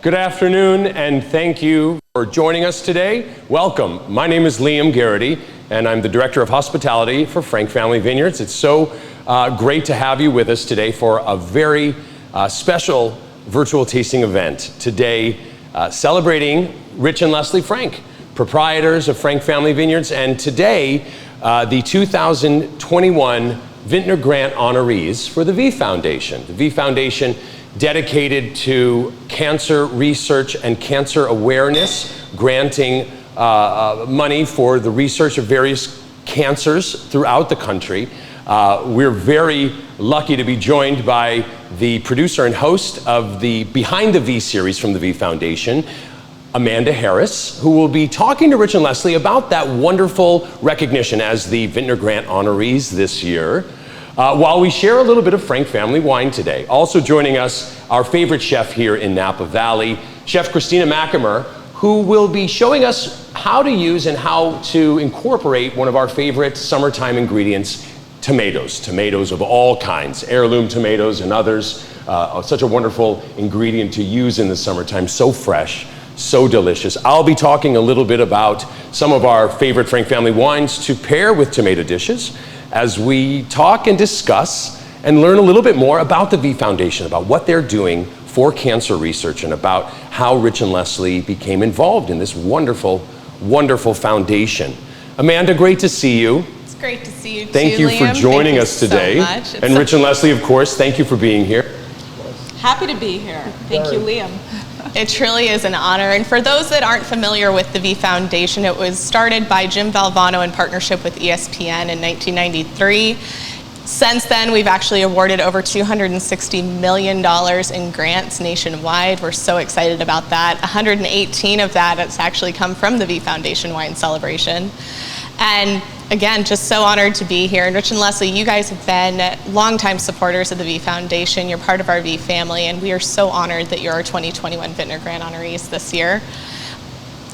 Good afternoon, and thank you for joining us today. Welcome. My name is Liam Garrity, and I'm the Director of Hospitality for Frank Family Vineyards. It's so great to have you with us today for a very special virtual tasting event today, celebrating Rich and Leslie Frank, proprietors of Frank Family Vineyards, and today the 2021 Vintner Grant Honorees for the V Foundation. The V Foundation dedicated to cancer research and cancer awareness, granting money for the research of various cancers throughout the country. We're very lucky to be joined by the producer and host of the Behind the V series from the V Foundation, Amanda Harris, who will be talking to Rich and Leslie about that wonderful recognition as the Vintner Grant Honorees this year. While we share a little bit of Frank Family wine today. Also joining us, our favorite chef here in Napa Valley, Chef Christina Machamer, who will be showing us how to use and how to incorporate one of our favorite summertime ingredients, tomatoes. Tomatoes of all kinds, heirloom tomatoes and others. Such a wonderful ingredient to use in the summertime, so fresh, so delicious. I'll be talking a little bit about some of our favorite Frank Family wines to pair with tomato dishes, as we talk and discuss and learn a little bit more about the V Foundation, about what they're doing for cancer research, and about how Rich and Leslie became involved in this wonderful, wonderful foundation. Amanda, great to see you. It's great to see you too, Thank you for joining us today. So much. And Rich and Leslie, of course, thank you for being here. Happy to be here. Thank you, Liam. It truly is an honor. And for those that aren't familiar with the V Foundation, it was started by Jim Valvano in partnership with ESPN in 1993. Since then, we've actually awarded over $260 million in grants nationwide. We're so excited about that. 118 of that has actually come from the V Foundation Wine Celebration. And again, just so honored to be here. And Rich and Leslie, you guys have been longtime supporters of the V Foundation. You're part of our V family, and we are so honored that you're our 2021 Vintner Grant Honorees this year.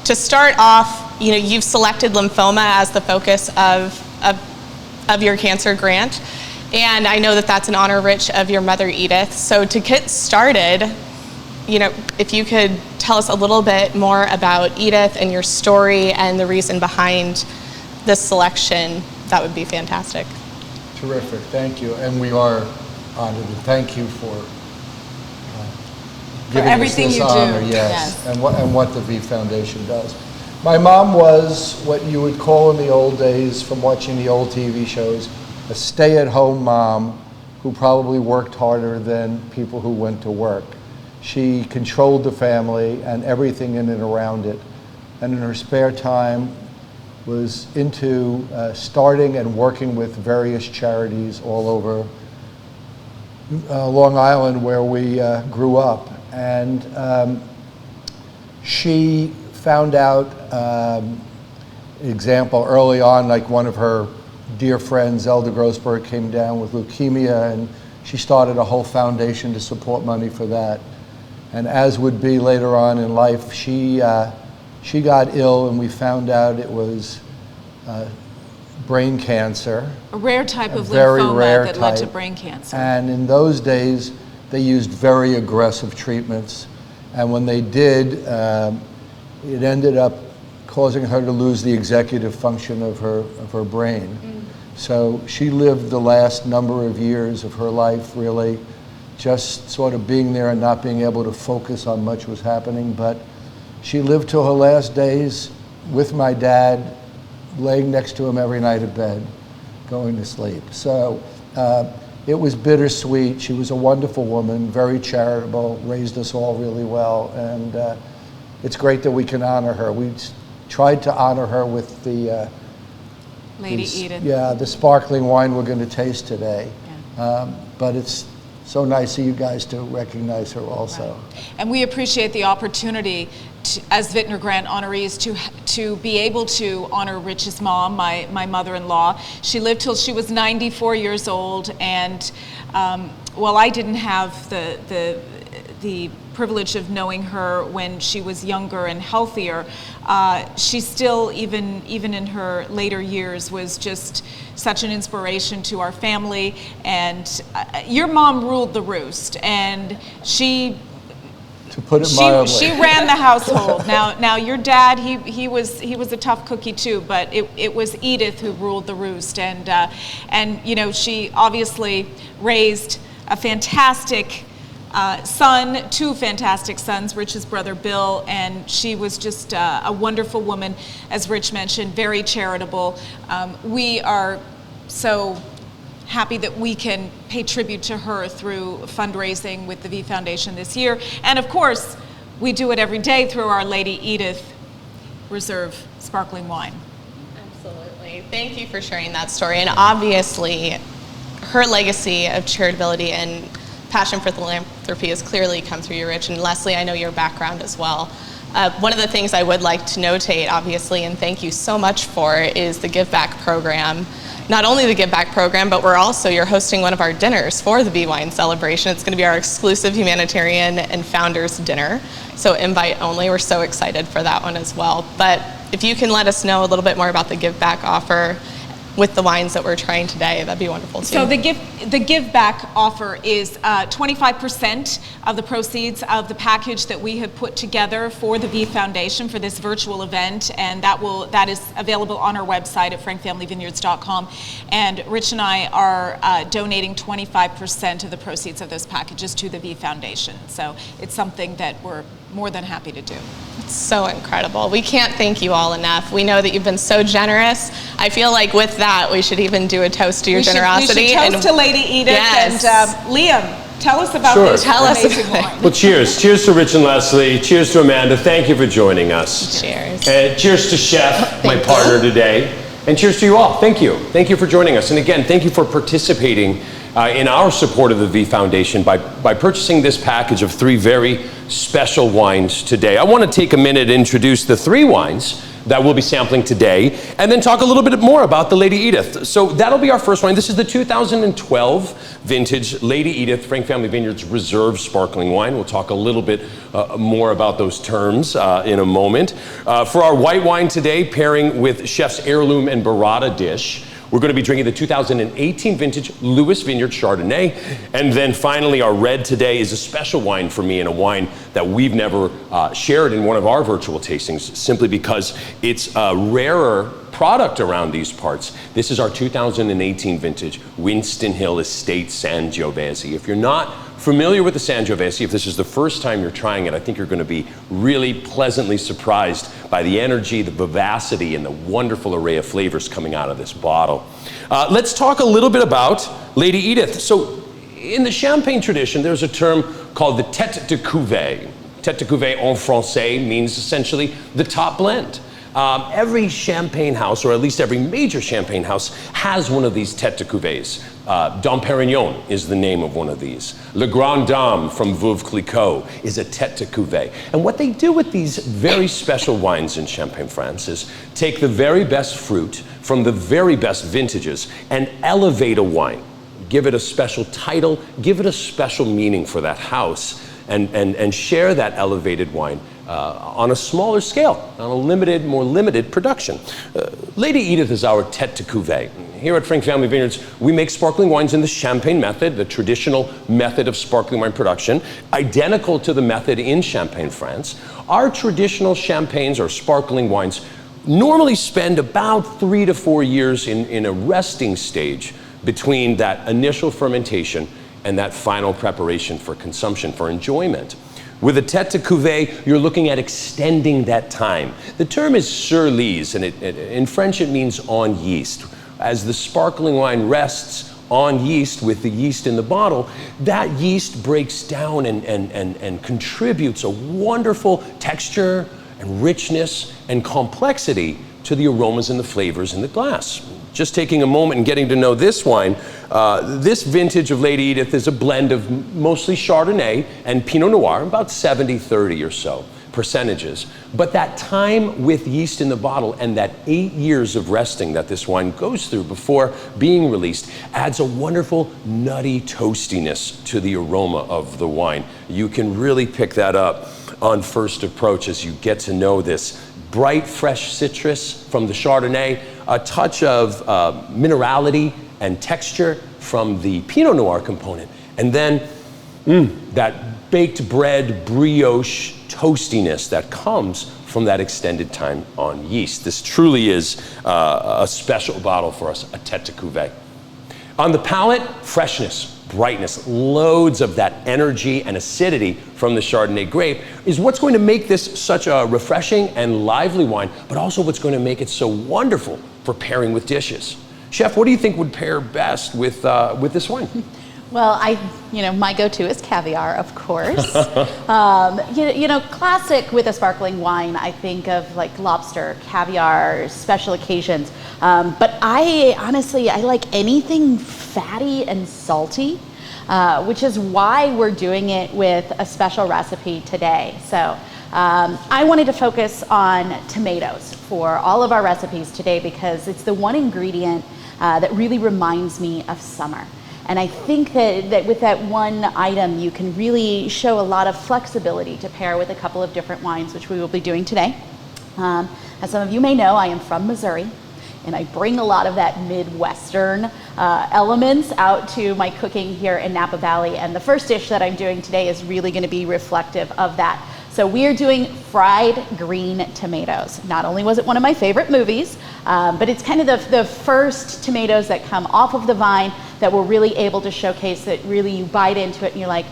To start off, you've selected lymphoma as the focus of your cancer grant, and I know that that's an honor, Rich, of your mother, Edith. So to get started, if you could tell us a little bit more about Edith and your story and the reason behind this selection, that would be fantastic. Terrific, thank you. And we are honored, and thank you for giving everything us this you honor, do. yes. And what the V Foundation does. My mom was what you would call in the old days, from watching the old TV shows, a stay-at-home mom who probably worked harder than people who went to work. She controlled the family and everything in and around it. And in her spare time, was into starting and working with various charities all over Long Island, where we grew up. And she found out, example, early on, like one of her dear friends, Zelda Grossberg, came down with leukemia, and she started a whole foundation to support money for that. And as would be later on in life, she got ill, and we found out it was brain cancer. A rare type of very lymphoma rare that type. led to brain cancer. And in those days, they used very aggressive treatments. And when they did, it ended up causing her to lose the executive function of her brain. So she lived the last number of years of her life really just sort of being there and not being able to focus on much was happening. But she lived till her last days with my dad, laying next to him every night at bed, going to sleep. So it was bittersweet. She was a wonderful woman, very charitable, raised us all really well, and it's great that we can honor her. We tried to honor her with the Lady Edith. Yeah, the sparkling wine we're going to taste today. Yeah. But it's so nice of you guys to recognize her also. Right. And we appreciate the opportunity as Vintner Grant Honorees to be able to honor Rich's mom, my mother-in-law. She lived till she was 94 years old, and while I didn't have the privilege of knowing her when she was younger and healthier, she still, even in her later years, was just such an inspiration to our family. And your mom ruled the roost, and she to put it mildly. She ran the household. Now your dad, he was a tough cookie too, but it was Edith who ruled the roost, and you know, she obviously raised a fantastic son, two fantastic sons, Rich's brother Bill, and she was just a wonderful woman, as Rich mentioned, very charitable. We are so happy that we can pay tribute to her through fundraising with the V Foundation this year. And of course, we do it every day through Our Lady Edith Reserve Sparkling Wine. Absolutely. Thank you for sharing that story. And obviously, her legacy of charitability and passion for philanthropy has clearly come through you, Rich. And Leslie, I know your background as well. One of the things I would like to notate, obviously, and thank you so much for, is the Give Back program. Not only the Give Back program, but you're hosting one of our dinners for the V Wine celebration. It's going to be our exclusive humanitarian and founders dinner. So invite only. We're so excited for that one as well. But if you can let us know a little bit more about the Give Back offer with the wines that we're trying today, that'd be wonderful too. So the give back offer is 25% of the proceeds of the package that we have put together for the V Foundation for this virtual event, and that is available on our website at frankfamilyvineyards.com. And Rich and I are donating 25% of the proceeds of those packages to the V Foundation. So it's something that we're more than happy to do. It's so incredible. We can't thank you all enough. We know that you've been so generous. I feel like with that, we should even do a toast to your generosity. We should toast to Lady Edith. Yes. And Liam, tell us about Sure. this amazing wine. Well, cheers. Cheers to Rich and Leslie. Cheers to Amanda. Thank you for joining us. Cheers. And cheers to Chef, my partner today. And cheers to you all. Thank you. Thank you for joining us. And again, thank you for participating in our support of the V Foundation by purchasing this package of 3 very special wines today. I want to take a minute to introduce the 3 wines that we'll be sampling today, and then talk a little bit more about the Lady Edith. So that'll be our first wine. This is the 2012 vintage Lady Edith Frank Family Vineyards Reserve Sparkling Wine. We'll talk a little bit more about those terms in a moment. For our white wine today, pairing with Chef's Heirloom and Burrata dish, we're going to be drinking the 2018 vintage Lewis Vineyard Chardonnay. And then finally, our red today is a special wine for me, and a wine that we've never shared in one of our virtual tastings, simply because it's a rarer product around these parts. This is our 2018 vintage Winston Hill Estate Sangiovese. If you're not familiar with the Sangiovese, if this is the first time you're trying it, I think you're going to be really pleasantly surprised by the energy, the vivacity, and the wonderful array of flavors coming out of this bottle. Let's talk a little bit about Lady Edith. So in the Champagne tradition, there's a term called the tête de cuvée. Tête de cuvée en français means essentially the top blend. Every champagne house, or at least every major champagne house, has one of these tête de cuvées. Dom Perignon is the name of one of these. Le Grand Dame from Veuve Clicquot is a tête de cuvée. And what they do with these very special wines in Champagne, France, is take the very best fruit from the very best vintages and elevate a wine. Give it a special title, give it a special meaning for that house, and share that elevated wine on a smaller scale, on a more limited production. Lady Edith is our tête de cuvée. Here at Frank Family Vineyards, we make sparkling wines in the Champagne method, the traditional method of sparkling wine production, identical to the method in Champagne, France. Our traditional champagnes, or sparkling wines, normally spend about 3 to 4 years in a resting stage between that initial fermentation and that final preparation for consumption, for enjoyment. With a tête de cuvée, you're looking at extending that time. The term is sur lise, and in French it means on yeast. As the sparkling wine rests on yeast with the yeast in the bottle, that yeast breaks down and contributes a wonderful texture and richness and complexity to the aromas and the flavors in the glass. Just taking a moment and getting to know this wine, this vintage of Lady Edith is a blend of mostly Chardonnay and Pinot Noir, about 70-30 or so percentages. But that time with yeast in the bottle and that 8 years of resting that this wine goes through before being released adds a wonderful nutty toastiness to the aroma of the wine. You can really pick that up on first approach as you get to know this bright, fresh citrus from the Chardonnay, a touch of minerality and texture from the Pinot Noir component, and then that baked bread brioche toastiness that comes from that extended time on yeast. This truly is a special bottle for us, a tête de cuvée. On the palate, freshness, brightness, loads of that energy and acidity from the Chardonnay grape is what's going to make this such a refreshing and lively wine, but also what's going to make it so wonderful for pairing with dishes. Chef, what do you think would pair best with this wine? Well, my go-to is caviar, of course. Classic with a sparkling wine, I think of like lobster, caviar, special occasions. But I like anything fatty and salty, which is why we're doing it with a special recipe today. So I wanted to focus on tomatoes for all of our recipes today because it's the one ingredient that really reminds me of summer. And I think that with that one item, you can really show a lot of flexibility to pair with a couple of different wines, which we will be doing today. As some of you may know, I am from Missouri, and I bring a lot of that Midwestern elements out to my cooking here in Napa Valley. And the first dish that I'm doing today is really going to be reflective of that. So we are doing fried green tomatoes. Not only was it one of my favorite movies, but it's kind of the first tomatoes that come off of the vine that we're really able to showcase that really you bite into it and you're like,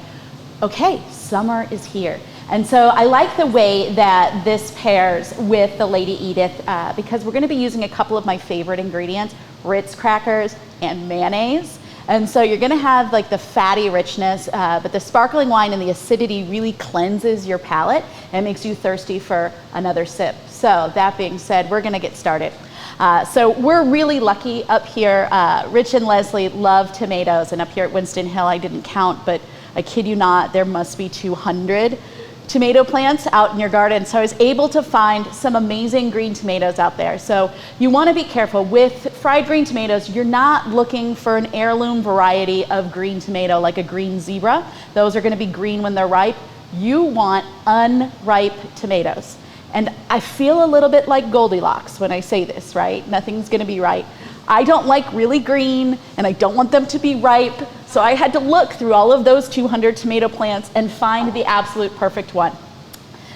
okay, summer is here. And so I like the way that this pairs with the Lady Edith because we're going to be using a couple of my favorite ingredients, Ritz crackers and mayonnaise. And so you're going to have like the fatty richness, but the sparkling wine and the acidity really cleanses your palate and makes you thirsty for another sip. So that being said, we're going to get started. So we're really lucky up here. Rich and Leslie love tomatoes, and up here at Winston Hill, I didn't count, but I kid you not, there must be 200 tomato plants out in your garden. So I was able to find some amazing green tomatoes out there. So you want to be careful with fried green tomatoes. You're not looking for an heirloom variety of green tomato like a green zebra. Those are going to be green when they're ripe. You want unripe tomatoes. And I feel a little bit like Goldilocks when I say this, right? Nothing's going to be right. I don't like really green, and I don't want them to be ripe. So I had to look through all of those 200 tomato plants and find the absolute perfect one.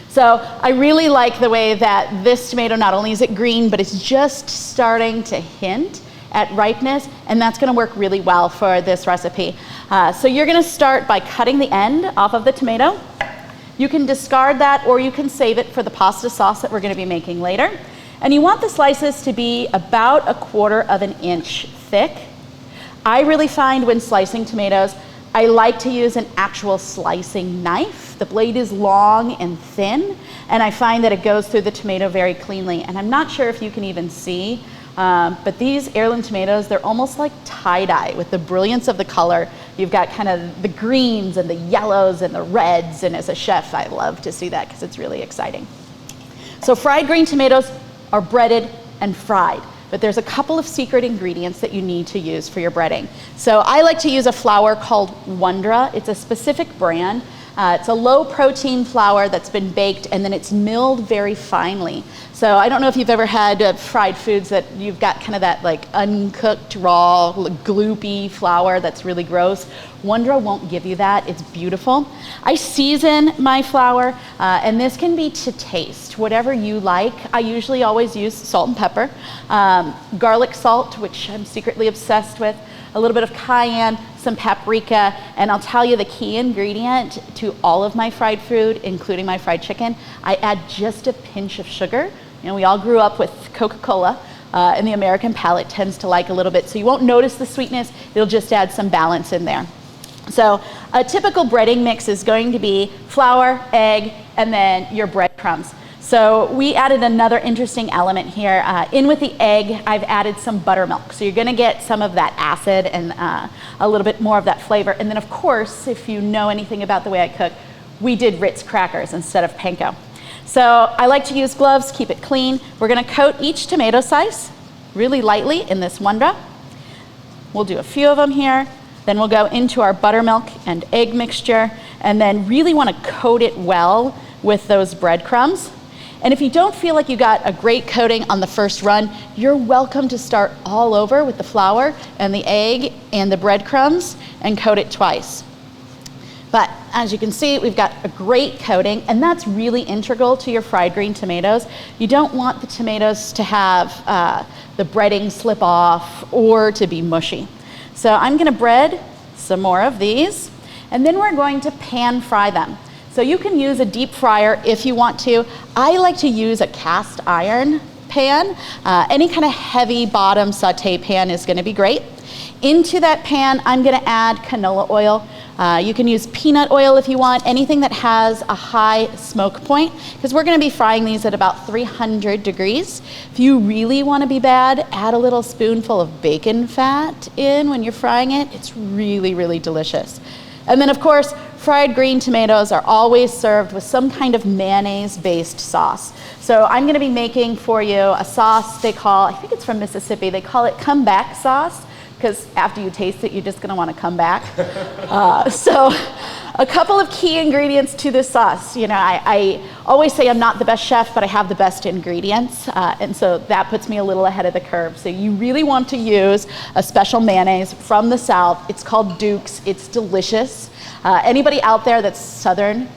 So I really like the way that this tomato, not only is it green, but it's just starting to hint at ripeness, and that's going to work really well for this recipe. So you're going to start by cutting the end off of the tomato. You can discard that, or you can save it for the pasta sauce that we're going to be making later. And you want the slices to be about 1/4 inch thick. I really find when slicing tomatoes, I like to use an actual slicing knife. The blade is long and thin, and I find that it goes through the tomato very cleanly. And I'm not sure if you can even see, but these heirloom tomatoes, they're almost like tie-dye with the brilliance of the color. You've got kind of the greens and the yellows and the reds, and as a chef, I love to see that because it's really exciting. So fried green tomatoes are breaded and fried, but there's a couple of secret ingredients that you need to use for your breading. So I like to use a flour called Wondra. It's a specific brand. It's a low protein flour that's been baked and then it's milled very finely. So I don't know if you've ever had fried foods that you've got kind of that like uncooked, raw, gloopy flour that's really gross. Wondra won't give you that. It's beautiful. I season my flour, and this can be to taste, whatever you like. I usually always use salt and pepper, garlic salt, which I'm secretly obsessed with, a little bit of cayenne, some paprika, and I'll tell you the key ingredient to all of my fried food, including my fried chicken, I add just a pinch of sugar. You know, we all grew up with Coca-Cola, and the American palate tends to like a little bit, so you won't notice the sweetness, it'll just add some balance in there. So a typical breading mix is going to be flour, egg, and then your breadcrumbs. So we added another interesting element here. In with the egg, I've added some buttermilk. So you're gonna get some of that acid and a little bit more of that flavor. And then of course, if you know anything about the way I cook, we did Ritz crackers instead of panko. So I like to use gloves, keep it clean. We're gonna coat each tomato slice really lightly in this Wondra. We'll do a few of them here. Then we'll go into our buttermilk and egg mixture, and then really wanna coat it well with those breadcrumbs. And if you don't feel like you got a great coating on the first run, you're welcome to start all over with the flour and the egg and the breadcrumbs and coat it twice. But as you can see, we've got a great coating, and that's really integral to your fried green tomatoes. You don't want the tomatoes to have the breading slip off or to be mushy. So I'm gonna bread some more of these, and then we're going to pan fry them. So you can use a deep fryer if you want to. I like to use a cast iron pan. Any kind of heavy bottom saute pan is gonna be great. Into that pan, I'm gonna add canola oil. You can use peanut oil if you want, anything that has a high smoke point, because we're gonna be frying these at about 300 degrees. If you really wanna be bad, add a little spoonful of bacon fat in when you're frying it. It's really, really delicious. And then of course, fried green tomatoes are always served with some kind of mayonnaise-based sauce. So I'm gonna be making for you a sauce they call, I think it's from Mississippi, they call it come back sauce, because after you taste it, you're just gonna wanna come back. So a couple of key ingredients to this sauce. You know, I always say I'm not the best chef, but I have the best ingredients. And so that puts me a little ahead of the curve. So you really want to use a special mayonnaise from the South. It's called Duke's, it's delicious. Anybody out there that's Southern,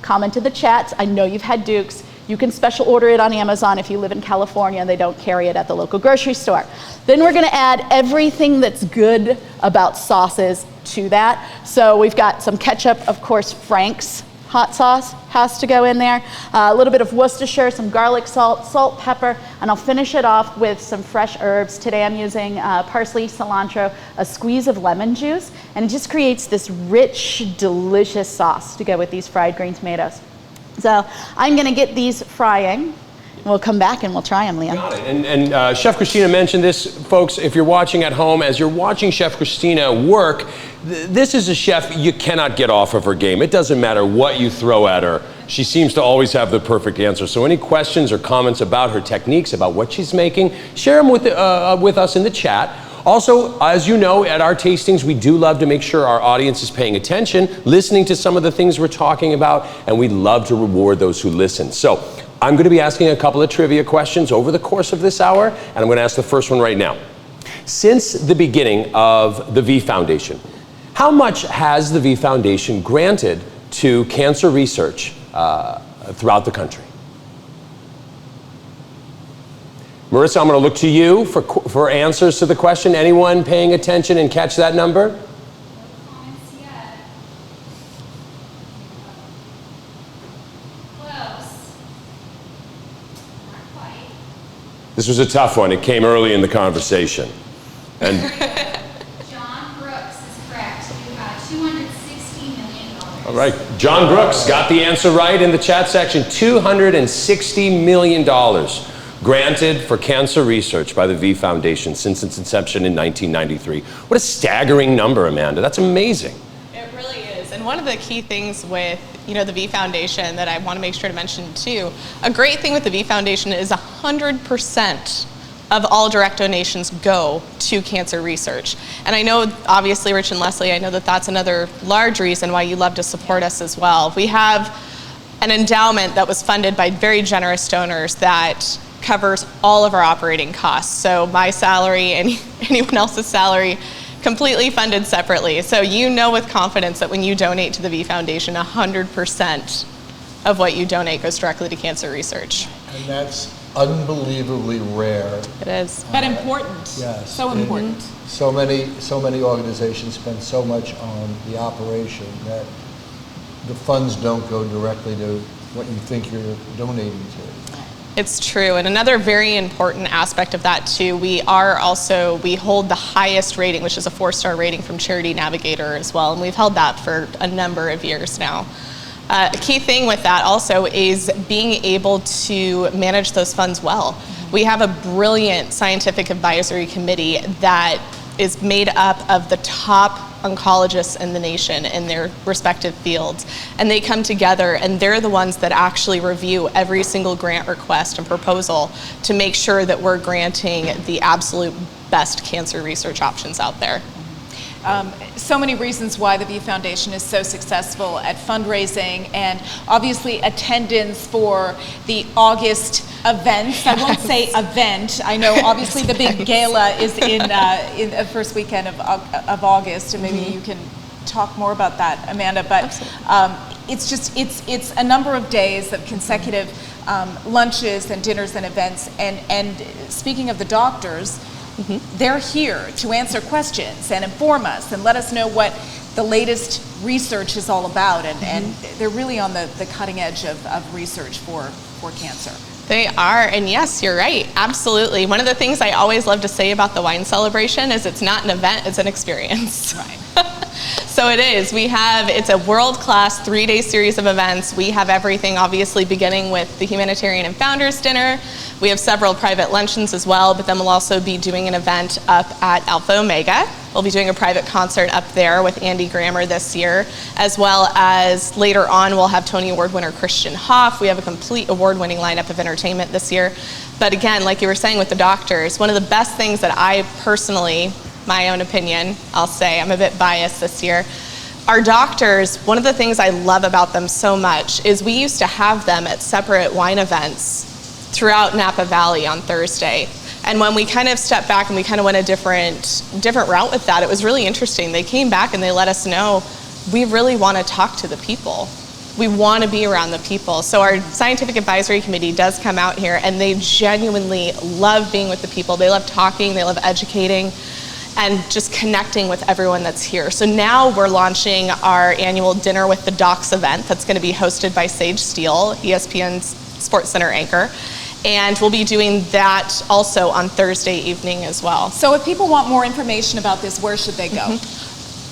comment in the chats. I know you've had Duke's. You can special order it on Amazon if you live in California and they don't carry it at the local grocery store. Then we're gonna add everything that's good about sauces to that. So we've got some ketchup, of course, Frank's hot sauce has to go in there. A little bit of Worcestershire, some garlic salt, salt, pepper, and I'll finish it off with some fresh herbs. Today I'm using parsley, cilantro, a squeeze of lemon juice, and it just creates this rich, delicious sauce to go with these fried green tomatoes. So I'm gonna get these frying. We'll come back and we'll try them, Liam. Got it. And Chef Christina mentioned this, folks, if you're watching at home, as you're watching Chef Christina work, this is a chef you cannot get off of her game. It doesn't matter what you throw at her. She seems to always have the perfect answer. So any questions or comments about her techniques, about what she's making, share them with us in the chat. Also, as you know, at our tastings, we do love to make sure our audience is paying attention, listening to some of the things we're talking about, and we love to reward those who listen. So I'm gonna be asking a couple of trivia questions over the course of this hour, and I'm gonna ask the first one right now. Since the beginning of the V Foundation, how much has the V Foundation granted to cancer research throughout the country? Marissa, I'm going to look to you for answers to the question. Anyone paying attention and catch that number? No comments yet. Close. Not quite. This was a tough one. It came early in the conversation. And John Brooks is correct. $260 million. all right, John Brooks got the answer right in the chat section. $260 million. Granted for cancer research by the V Foundation since its inception in 1993. What a staggering number, Amanda. That's amazing. It really is. And one of the key things with, the V Foundation that I want to make sure to mention too, a great thing with the V Foundation is 100% of all direct donations go to cancer research. And I know, obviously, Rich and Leslie, I know that that's another large reason why you love to support us as well. We have an endowment that was funded by very generous donors that covers all of our operating costs. So my salary and anyone else's salary completely funded separately. So you know with confidence that when you donate to the V Foundation, 100% of what you donate goes directly to cancer research. And that's unbelievably rare. It is. But important. Yes. So important. So many organizations spend so much on the operation that the funds don't go directly to what you think you're donating to. It's true, and another very important aspect of that too, we hold the highest rating, which is a 4-star rating from Charity Navigator as well, and we've held that for a number of years now. A key thing with that also is being able to manage those funds well. We have a brilliant scientific advisory committee that is made up of the top oncologists in the nation in their respective fields. And they come together and they're the ones that actually review every single grant request and proposal to make sure that we're granting the absolute best cancer research options out there. So many reasons why the V Foundation is so successful at fundraising, and obviously attendance for the August events. I won't say event. I know obviously the big gala is in the first weekend of August, and maybe you can talk more about that, Amanda, but it's a number of days of consecutive lunches and dinners and events, and speaking of the doctors, they're here to answer questions and inform us and let us know what the latest research is all about, and they're really on the cutting edge of research for cancer. They are, and yes, you're right, absolutely. One of the things I always love to say about the wine celebration is it's not an event, it's an experience. Right. So it is. It's a world-class 3-day series of events. We have everything, obviously, beginning with the Humanitarian and Founders Dinner. We have several private luncheons as well, but then we'll also be doing an event up at Alpha Omega. We'll be doing a private concert up there with Andy Grammer this year, as well as later on we'll have Tony Award winner Christian Hoff. We have a complete award-winning lineup of entertainment this year. But again, like you were saying with the doctors, one of the best things that I personally, my own opinion, I'll say, I'm a bit biased this year. Our doctors, one of the things I love about them so much is we used to have them at separate wine events throughout Napa Valley on Thursday. And when we kind of stepped back and we kind of went a different route with that, it was really interesting. They came back and they let us know, we really want to talk to the people. We want to be around the people. So our scientific advisory committee does come out here and they genuinely love being with the people. They love talking, they love educating, and just connecting with everyone that's here. So now we're launching our annual Dinner with the Docs event that's going to be hosted by Sage Steele, ESPN's Sports Center anchor. And we'll be doing that also on Thursday evening as well. So if people want more information about this, where should they go?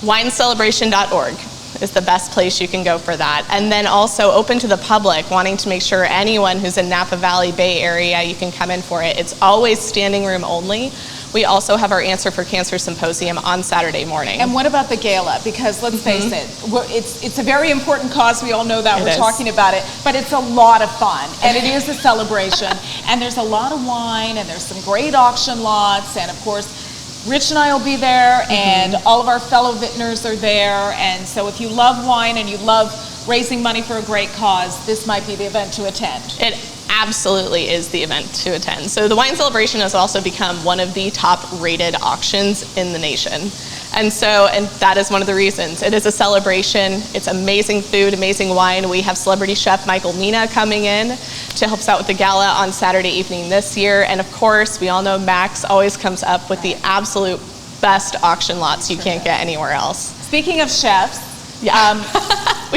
Winecelebration.org is the best place you can go for that. And then also open to the public, wanting to make sure anyone who's in Napa Valley Bay Area, you can come in for it. It's always standing room only. We also have our Answer for Cancer Symposium on Saturday morning. And what about the gala? Because let's face it, it's a very important cause. We all know that. We're talking about it. But it's a lot of fun. And it is a celebration. And there's a lot of wine. And there's some great auction lots. And of course, Rich and I will be there. And all of our fellow vintners are there. And so if you love wine and you love raising money for a great cause, this might be the event to attend. It absolutely is the event to attend. So the wine celebration has also become one of the top rated auctions in the nation. And that is one of the reasons. It is a celebration. It's amazing food, amazing wine. We have celebrity chef Michael Mina coming in to help us out with the gala on Saturday evening this year. And of course, we all know Max always comes up with the absolute best auction lots you can't get anywhere else. Speaking of chefs,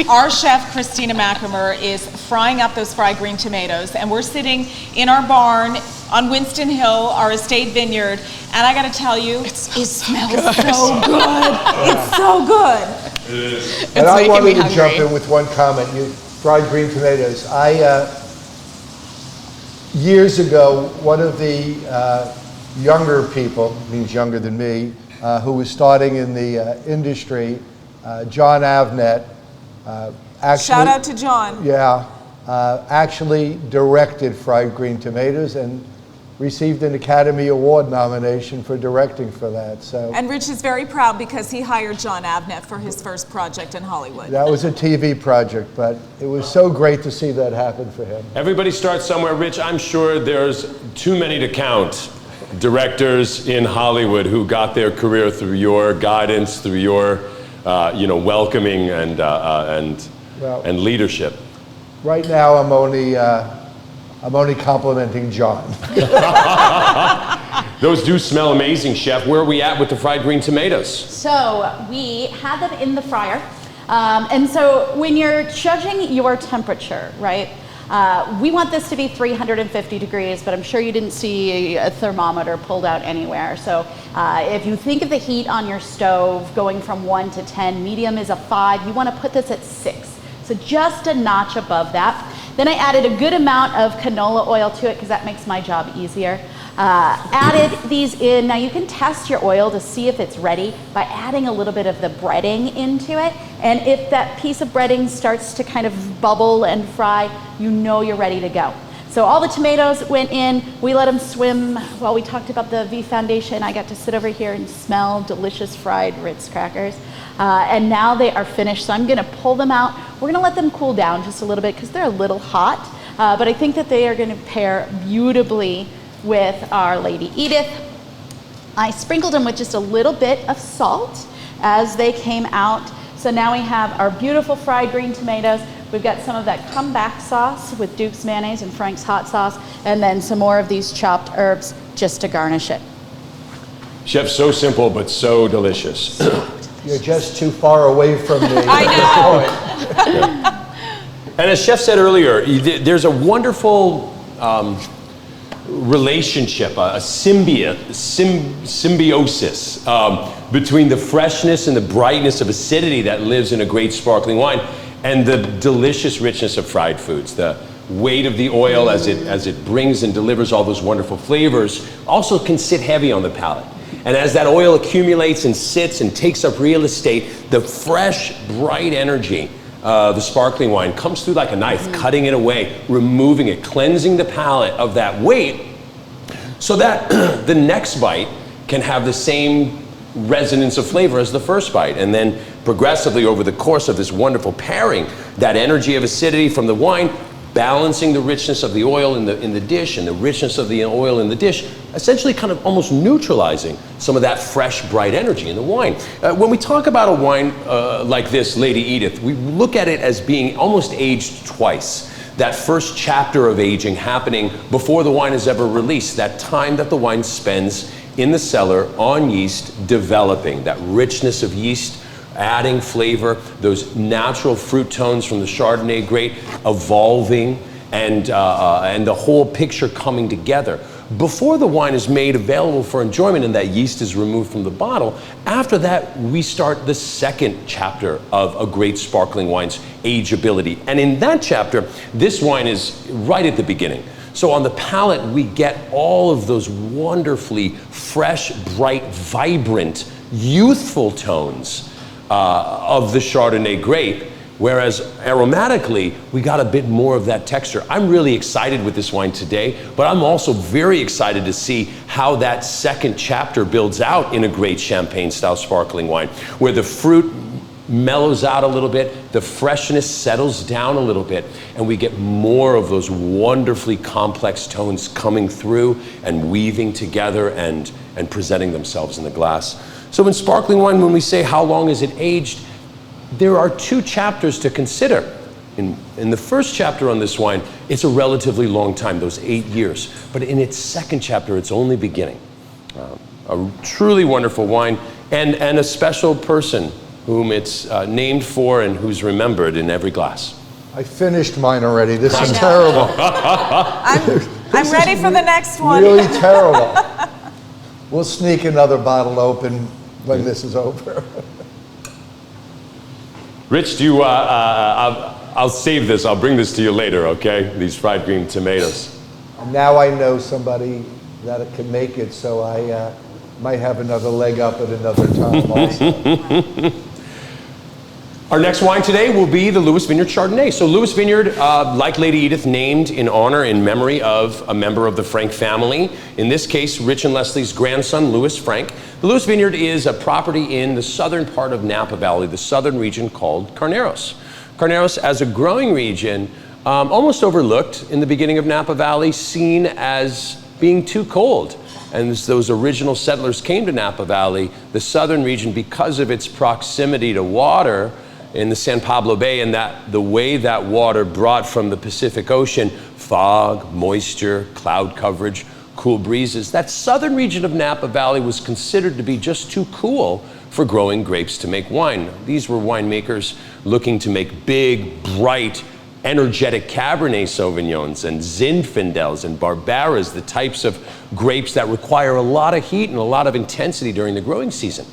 our chef Christina Machamer is frying up those fried green tomatoes, and we're sitting in our barn on Winston Hill, our estate vineyard, and I got to tell you, it smells so good. It's so good. It is. And I wanted to jump in with one comment. You fried green tomatoes. Years ago, one of the younger people, means younger than me, who was starting in the industry, John Avnet, actually, shout out to John. Yeah, actually directed Fried Green Tomatoes and received an Academy Award nomination for directing for that. So. And Rich is very proud because he hired John Avnet for his first project in Hollywood. That was a TV project, but it was so great to see that happen for him. Everybody starts somewhere, Rich. I'm sure there's too many to count. Directors in Hollywood who got their career through your guidance, through your welcoming and leadership. Right now, I'm only complimenting John. Those do smell amazing, Chef. Where are we at with the fried green tomatoes? So we had them in the fryer. And so when you're judging your temperature, right? We want this to be 350 degrees, but I'm sure you didn't see a thermometer pulled out anywhere. So if you think of the heat on your stove going from 1 to 10, medium is a 5, you want to put this at 6. So just a notch above that. Then I added a good amount of canola oil to it because that makes my job easier. Added these in. Now you can test your oil to see if it's ready by adding a little bit of the breading into it. And if that piece of breading starts to kind of bubble and fry, you know you're ready to go. So all the tomatoes went in. We let them swim while we talked about the V Foundation. I got to sit over here and smell delicious fried Ritz crackers. And now they are finished. So I'm going to pull them out. We're going to let them cool down just a little bit because they're a little hot. But I think that they are going to pair beautifully with Our Lady Edith. I sprinkled them with just a little bit of salt as they came out. So now we have our beautiful fried green tomatoes. We've got some of that comeback sauce with Duke's mayonnaise and Frank's hot sauce, and then some more of these chopped herbs just to garnish it. Chef, so simple but so delicious. You're just too far away from me. I know. And as Chef said earlier, there's a wonderful relationship, a symbiosis between the freshness and the brightness of acidity that lives in a great sparkling wine and the delicious richness of fried foods. The weight of the oil as it brings and delivers all those wonderful flavors also can sit heavy on the palate. And as that oil accumulates and sits and takes up real estate, the fresh, bright energy, the sparkling wine comes through like a knife, cutting it away, removing it, cleansing the palate of that weight so that the next bite can have the same resonance of flavor as the first bite. And then progressively over the course of this wonderful pairing, that energy of acidity from the wine balancing the richness of the oil in the dish and the richness of the oil in the dish, essentially kind of almost neutralizing some of that fresh, bright energy in the wine. When we talk about a wine like this, Lady Edith, we look at it as being almost aged twice. That first chapter of aging happening before the wine is ever released, that time that the wine spends in the cellar on yeast, developing that richness of yeast, adding flavor, those natural fruit tones from the Chardonnay grape evolving, and the whole picture coming together. Before the wine is made available for enjoyment and that yeast is removed from the bottle, after that we start the second chapter of a great sparkling wine's ageability. And in that chapter, this wine is right at the beginning. So on the palate, we get all of those wonderfully fresh, bright, vibrant, youthful tones of the Chardonnay grape, whereas aromatically, we got a bit more of that texture. I'm really excited with this wine today, but I'm also very excited to see how that second chapter builds out in a great champagne-style sparkling wine, where the fruit mellows out a little bit, the freshness settles down a little bit, and we get more of those wonderfully complex tones coming through and weaving together and presenting themselves in the glass. So in sparkling wine, when we say how long is it aged, there are two chapters to consider. In the first chapter on this wine, it's a relatively long time, those 8 years. But in its second chapter, it's only beginning. A truly wonderful wine and a special person whom it's named for and who's remembered in every glass. I finished mine already. This is terrible. I'm ready for the next one. Really terrible. We'll sneak another bottle open when this is over. Rich, I'll save this. I'll bring this to you later, okay? These fried green tomatoes. Now I know somebody that can make it, so I might have another leg up at another time also. Our next wine today will be the Lewis Vineyard Chardonnay. So Lewis Vineyard, like Lady Edith, named in honor in memory of a member of the Frank family. In this case, Rich and Leslie's grandson, Louis Frank. The Lewis Vineyard is a property in the southern part of Napa Valley, the southern region called Carneros. Carneros, as a growing region, almost overlooked in the beginning of Napa Valley, seen as being too cold. And as those original settlers came to Napa Valley, the southern region, because of its proximity to water in the San Pablo Bay and the way that water brought from the Pacific Ocean, fog, moisture, cloud coverage, cool breezes, that southern region of Napa Valley was considered to be just too cool for growing grapes to make wine. These were winemakers looking to make big, bright, energetic Cabernet Sauvignons and Zinfandels and Barbaras, the types of grapes that require a lot of heat and a lot of intensity during the growing season.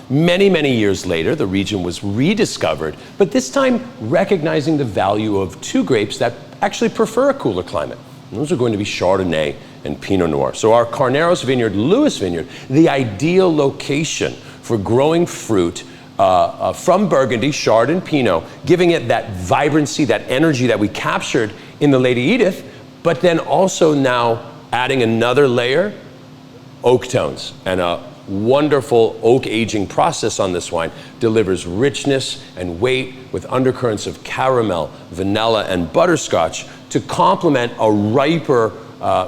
Many, many years later, the region was rediscovered, but this time recognizing the value of two grapes that actually prefer a cooler climate. And those are going to be Chardonnay and Pinot Noir. So our Carneros Vineyard, Lewis Vineyard, the ideal location for growing fruit from Burgundy, Chard and Pinot, giving it that vibrancy, that energy that we captured in the Lady Edith, but then also now adding another layer, oak tones. And a wonderful oak aging process on this wine delivers richness and weight with undercurrents of caramel, vanilla, and butterscotch to complement a riper,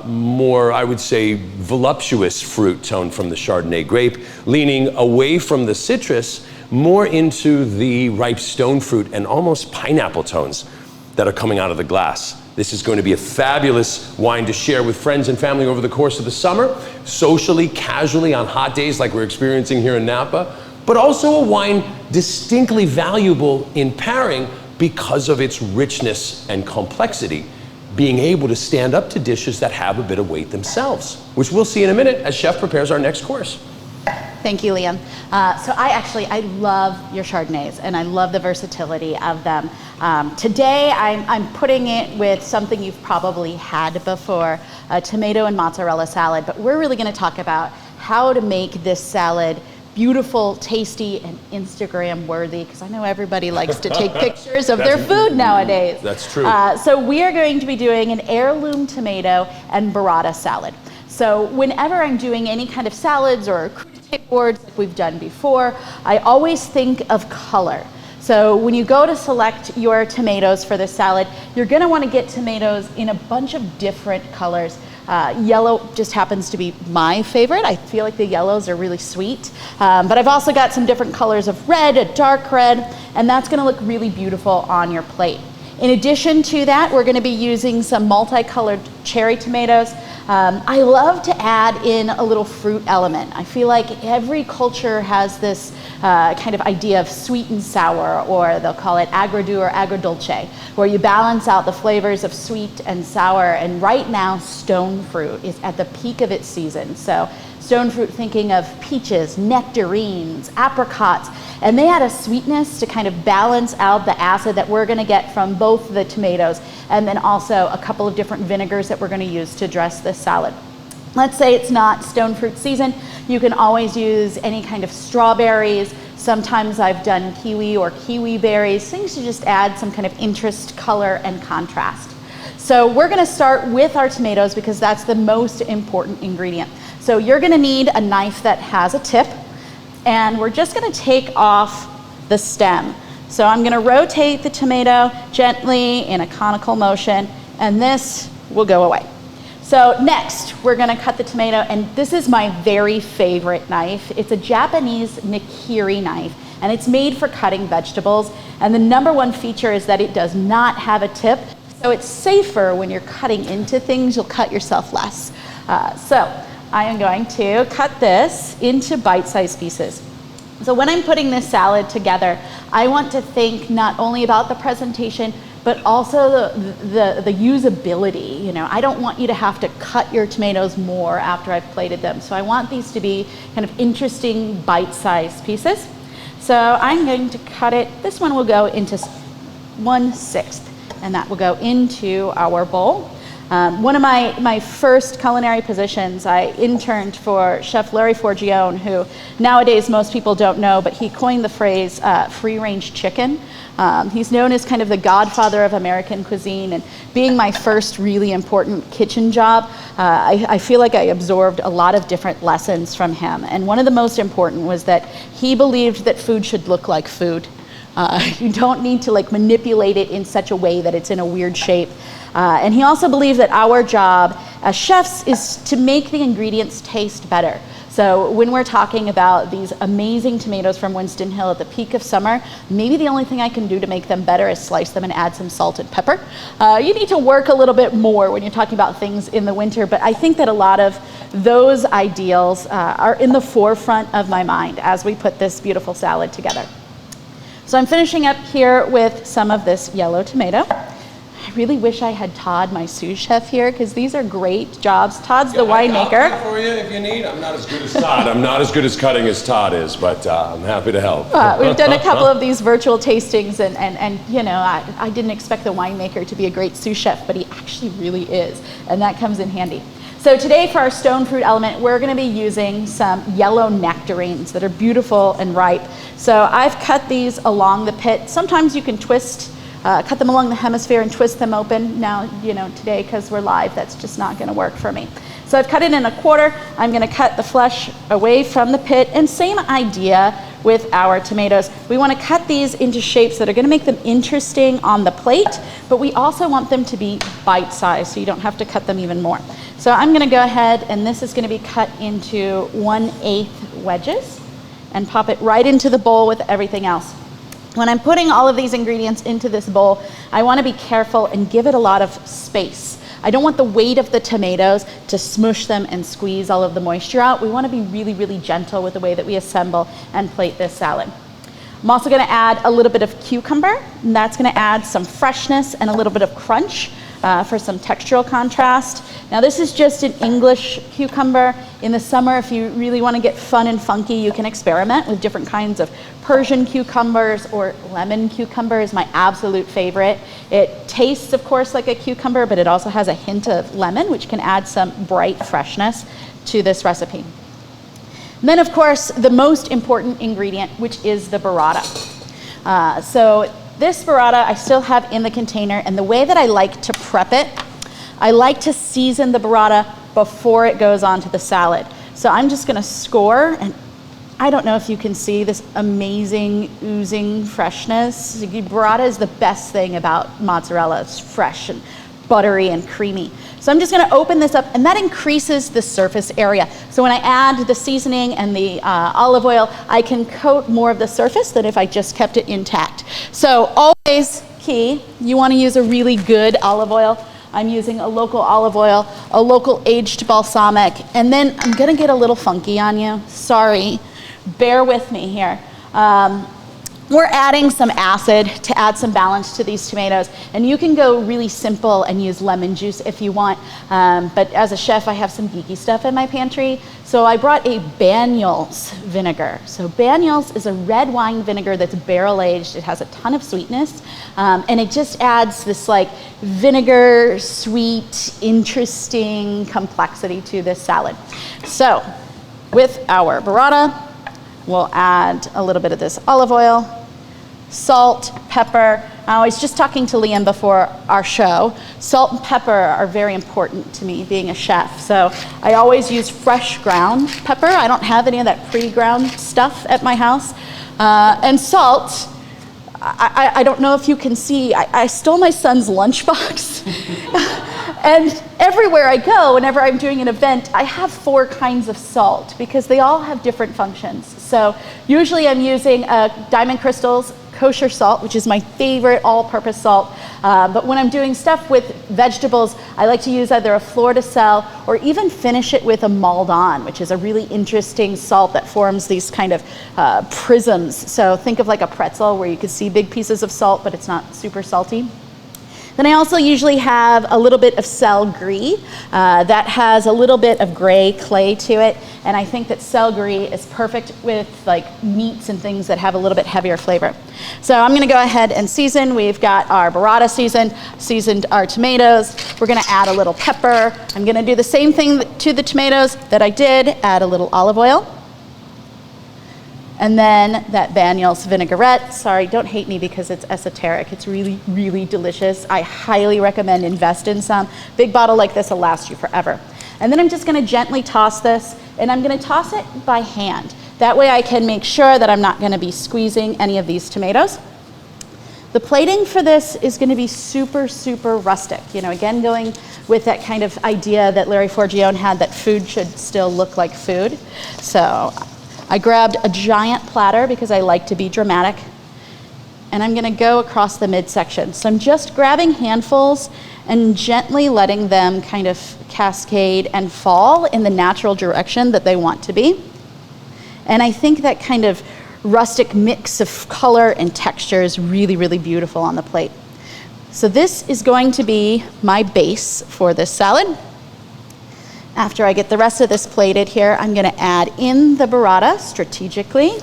more, I would say, voluptuous fruit tone from the Chardonnay grape, leaning away from the citrus, more into the ripe stone fruit and almost pineapple tones that are coming out of the glass. This is going to be a fabulous wine to share with friends and family over the course of the summer, socially, casually, on hot days like we're experiencing here in Napa, but also a wine distinctly valuable in pairing because of its richness and complexity, being able to stand up to dishes that have a bit of weight themselves, which we'll see in a minute as Chef prepares our next course. Thank you, Liam. So I love your Chardonnays, and I love the versatility of them. Today, I'm putting it with something you've probably had before, a tomato and mozzarella salad, but we're really gonna talk about how to make this salad beautiful, tasty, and Instagram worthy, because I know everybody likes to take pictures of their food nowadays. That's true. So we are going to be doing an heirloom tomato and burrata salad. So whenever I'm doing any kind of salads or crudité boards like we've done before, I always think of color. So when you go to select your tomatoes for this salad, you're gonna wanna get tomatoes in a bunch of different colors. Yellow just happens to be my favorite. I feel like the yellows are really sweet. But I've also got some different colors of red, a dark red, and that's gonna look really beautiful on your plate. In addition to that, we're gonna be using some multicolored cherry tomatoes. I love to add in a little fruit element. I feel like every culture has this kind of idea of sweet and sour, or they'll call it agrodolce or agrodolce, where you balance out the flavors of sweet and sour. And right now, stone fruit is at the peak of its season. So stone fruit, thinking of peaches, nectarines, apricots, and they add a sweetness to kind of balance out the acid that we're gonna get from both the tomatoes, and then also a couple of different vinegars that we're gonna use to dress this salad. Let's say it's not stone fruit season, you can always use any kind of strawberries. Sometimes I've done kiwi or kiwi berries, things to just add some kind of interest, color, and contrast. So we're gonna start with our tomatoes because that's the most important ingredient. So you're gonna need a knife that has a tip, and we're just gonna take off the stem. So I'm gonna rotate the tomato gently in a conical motion, and this will go away. So next, we're gonna cut the tomato, and this is my very favorite knife. It's a Japanese nikiri knife, and it's made for cutting vegetables. And the number one feature is that it does not have a tip, so it's safer when you're cutting into things, you'll cut yourself less. So I am going to cut this into bite-sized pieces. So when I'm putting this salad together, I want to think not only about the presentation, but also the usability. You know, I don't want you to have to cut your tomatoes more after I've plated them. So I want these to be kind of interesting bite-sized pieces. So I'm going to cut it. This one will go into 1/6, and that will go into our bowl. One of my first culinary positions, I interned for Chef Larry Forgione, who nowadays most people don't know, but he coined the phrase free-range chicken. He's known as kind of the godfather of American cuisine, and being my first really important kitchen job, I feel like I absorbed a lot of different lessons from him. And one of the most important was that he believed that food should look like food. You don't need to like manipulate it in such a way that it's in a weird shape. And he also believed that our job as chefs is to make the ingredients taste better. So when we're talking about these amazing tomatoes from Winston Hill at the peak of summer, maybe the only thing I can do to make them better is slice them and add some salt and pepper. You need to work a little bit more when you're talking about things in the winter, but I think that a lot of those ideals are in the forefront of my mind as we put this beautiful salad together. So I'm finishing up here with some of this yellow tomato. I really wish I had Todd, my sous chef, here, because these are great jobs. Todd's the winemaker. I'll cut for you if you need. I'm not as good as Todd. I'm not as good as cutting as Todd is, but I'm happy to help. We've done a couple of these virtual tastings, and you know, I didn't expect the winemaker to be a great sous chef, but he actually really is, and that comes in handy. So today for our stone fruit element, we're gonna be using some yellow nectarines that are beautiful and ripe. So I've cut these along the pit. Sometimes you can twist, cut them along the hemisphere and twist them open. Now, you know, today, because we're live, that's just not gonna work for me. So I've cut it in a quarter. I'm gonna cut the flesh away from the pit, and same idea with our tomatoes. We wanna cut these into shapes that are gonna make them interesting on the plate, but we also want them to be bite-sized, so you don't have to cut them even more. So I'm gonna go ahead, and this is gonna be cut into 1/8 wedges. and pop it right into the bowl with everything else. When I'm putting all of these ingredients into this bowl, I want to be careful and give it a lot of space. I don't want the weight of the tomatoes to smush them and squeeze all of the moisture out. We want to be really, really gentle with the way that we assemble and plate this salad. I'm also going to add a little bit of cucumber, and that's going to add some freshness and a little bit of crunch for some textural contrast. Now this is just an English cucumber. In the summer, if you really want to get fun and funky, you can experiment with different kinds of Persian cucumbers, or lemon cucumber is my absolute favorite. It tastes, of course, like a cucumber, but it also has a hint of lemon, which can add some bright freshness to this recipe. And then, of course, the most important ingredient, which is the burrata. So this burrata I still have in the container, and the way that I like to prep it, I like to season the burrata before it goes onto the salad. So I'm just gonna score, and I don't know if you can see this amazing oozing freshness. Burrata is the best thing about mozzarella. It's fresh and buttery and creamy. So I'm just gonna open this up, and that increases the surface area. So when I add the seasoning and the olive oil, I can coat more of the surface than if I just kept it intact. So always key, you wanna use a really good olive oil. I'm using a local olive oil, a local aged balsamic, and then I'm gonna get a little funky on you. Sorry, bear with me here. We're adding some acid to add some balance to these tomatoes, and you can go really simple and use lemon juice if you want, but as a chef I have some geeky stuff in my pantry, so I brought a Banyuls vinegar. So Banyuls is a red wine vinegar that's barrel aged. It has a ton of sweetness, and it just adds this like vinegar, sweet, interesting complexity to this salad. So with our burrata, we'll add a little bit of this olive oil, salt, pepper. I was just talking to Liam before our show. Salt and pepper are very important to me being a chef. So I always use fresh ground pepper. I don't have any of that pre-ground stuff at my house. And salt, I don't know if you can see, I stole my son's lunchbox. And everywhere I go, whenever I'm doing an event, I have 4 kinds of salt because they all have different functions. So usually I'm using Diamond Crystal's kosher salt, which is my favorite all-purpose salt. But when I'm doing stuff with vegetables, I like to use either a fleur de sel or even finish it with a maldon, which is a really interesting salt that forms these kind of prisms. So think of like a pretzel where you can see big pieces of salt, but it's not super salty. Then I also usually have a little bit of sel gris that has a little bit of gray clay to it, and I think that sel gris is perfect with like meats and things that have a little bit heavier flavor. So I'm gonna go ahead and season. We've got our burrata seasoned our tomatoes. We're gonna add a little pepper. I'm gonna do the same thing to the tomatoes that I did, add a little olive oil. And then that Banyuls vinaigrette. Sorry, don't hate me because it's esoteric. It's really, really delicious. I highly recommend invest in some. Big bottle like this will last you forever. And then I'm just gonna gently toss this, and I'm gonna toss it by hand. That way I can make sure that I'm not gonna be squeezing any of these tomatoes. The plating for this is gonna be super, super rustic. You know, again, going with that kind of idea that Larry Forgione had, that food should still look like food. So I grabbed a giant platter because I like to be dramatic, and I'm gonna go across the midsection. So I'm just grabbing handfuls and gently letting them kind of cascade and fall in the natural direction that they want to be. And I think that kind of rustic mix of color and texture is really, really beautiful on the plate. So this is going to be my base for this salad. After I get the rest of this plated here, I'm gonna add in the burrata strategically.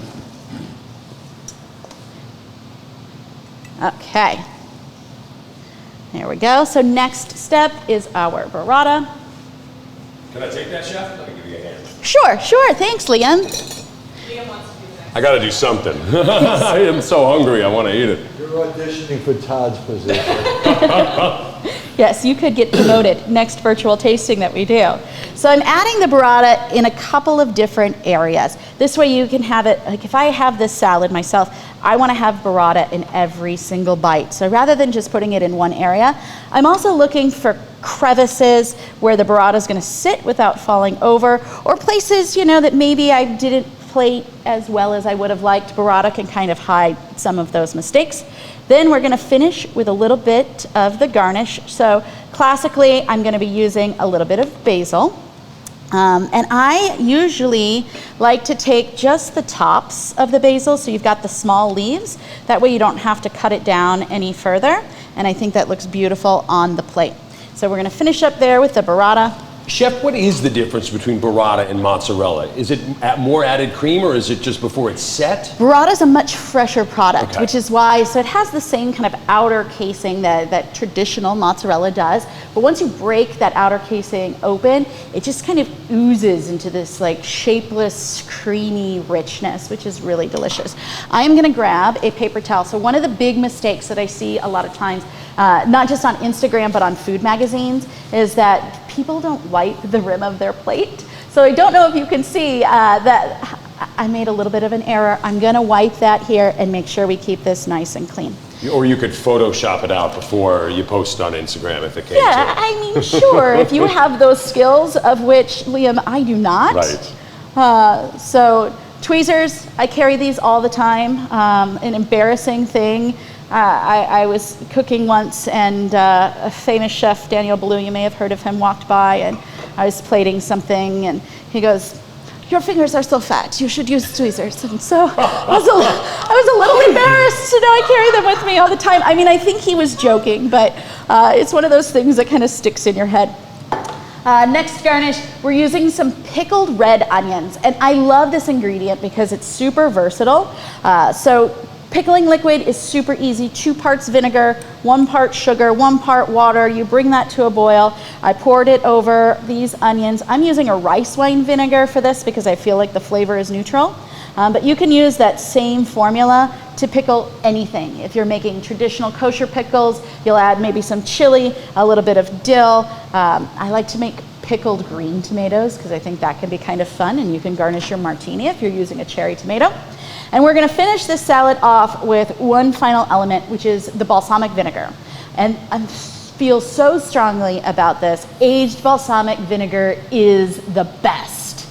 Okay, there we go. So next step is our burrata. Can I take that, Chef? Let me give you a hand. Sure, thanks, Liam. Liam wants to do this. I gotta do something. I am so hungry, I wanna eat it. You're auditioning for Todd's position. Yes, you could get promoted next virtual tasting that we do. So I'm adding the burrata in a couple of different areas. This way you can have it, like if I have this salad myself, I want to have burrata in every single bite. So rather than just putting it in one area, I'm also looking for crevices where the burrata is going to sit without falling over, or places, you know, that maybe I didn't plate as well as I would have liked. Burrata can kind of hide some of those mistakes. Then we're gonna finish with a little bit of the garnish. So classically, I'm gonna be using a little bit of basil. And I usually like to take just the tops of the basil, so you've got the small leaves. That way you don't have to cut it down any further. And I think that looks beautiful on the plate. So we're gonna finish up there with the burrata. Chef, what is the difference between burrata and mozzarella? Is it more added cream, or is it just before it's set? Burrata is a much fresher product, Okay. which is why, so it has the same kind of outer casing that traditional mozzarella does, but once you break that outer casing open, it just kind of oozes into this like shapeless, creamy richness, which is really delicious. I am gonna grab a paper towel. So one of the big mistakes that I see a lot of times, not just on Instagram, but on food magazines, is that people don't wipe the rim of their plate. So I don't know if you can see that I made a little bit of an error. I'm gonna wipe that here and make sure we keep this nice and clean. Or you could Photoshop it out before you post on Instagram if it came Yeah, to it. I mean, sure, if you have those skills, of which, Liam, I do not. Right. So tweezers, I carry these all the time. An embarrassing thing. I was cooking once, and a famous chef, Daniel Blue, you may have heard of him, walked by, and I was plating something, and he goes, "Your fingers are so fat, you should use tweezers." And so I was a little embarrassed to know I carry them with me all the time. I mean, I think he was joking, but it's one of those things that kind of sticks in your head. Next garnish, we're using some pickled red onions, and I love this ingredient because it's super versatile. So pickling liquid is super easy. 2 parts vinegar, 1 part sugar, 1 part water. You bring that to a boil. I poured it over these onions. I'm using a rice wine vinegar for this because I feel like the flavor is neutral. But you can use that same formula to pickle anything. If you're making traditional kosher pickles, you'll add maybe some chili, a little bit of dill. I like to make pickled green tomatoes because I think that can be kind of fun, and you can garnish your martini if you're using a cherry tomato. And we're gonna finish this salad off with one final element, which is the balsamic vinegar. And I feel so strongly about this. Aged balsamic vinegar is the best.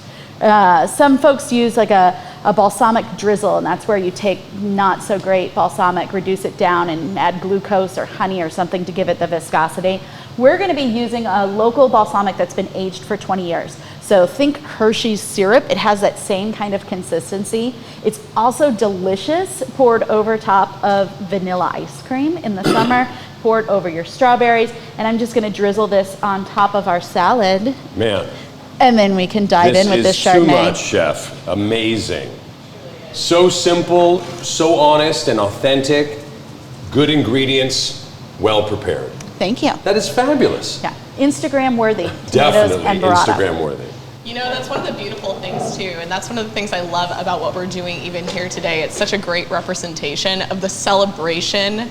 Some folks use like a balsamic drizzle, and that's where you take not so great balsamic, reduce it down, and add glucose or honey or something to give it the viscosity. We're gonna be using a local balsamic that's been aged for 20 years. So think Hershey's syrup. It has that same kind of consistency. It's also delicious poured over top of vanilla ice cream in the summer, poured over your strawberries. And I'm just gonna drizzle this on top of our salad. Man. And then we can dive in with this Chardonnay. This is too much, Chef. Amazing. So simple, so honest and authentic, good ingredients, well prepared. Thank you. That is fabulous. Yeah, Instagram worthy. Definitely and burrata. Instagram worthy. You know, that's one of the beautiful things too, and that's one of the things I love about what we're doing even here today. It's such a great representation of the celebration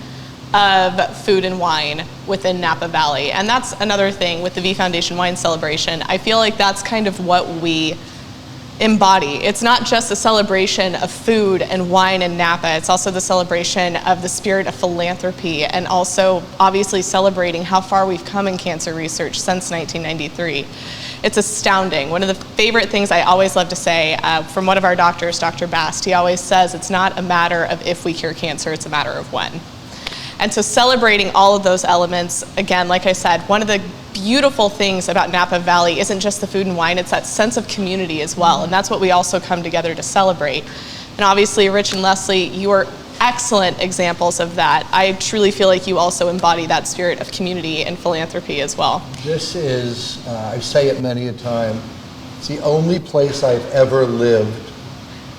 of food and wine within Napa Valley. And that's another thing with the V Foundation Wine Celebration. I feel like that's kind of what we embody. It's not just a celebration of food and wine in Napa, it's also the celebration of the spirit of philanthropy, and also obviously celebrating how far we've come in cancer research since 1993. It's astounding. One of the favorite things I always love to say from one of our doctors, Dr. Bast, he always says it's not a matter of if we cure cancer, it's a matter of when. And so celebrating all of those elements, again, like I said, one of the beautiful things about Napa Valley isn't just the food and wine, it's that sense of community as well. And that's what we also come together to celebrate. And obviously, Rich and Leslie, you are excellent examples of that. I truly feel like you also embody that spirit of community and philanthropy as well. This is, I say it many a time, it's the only place I've ever lived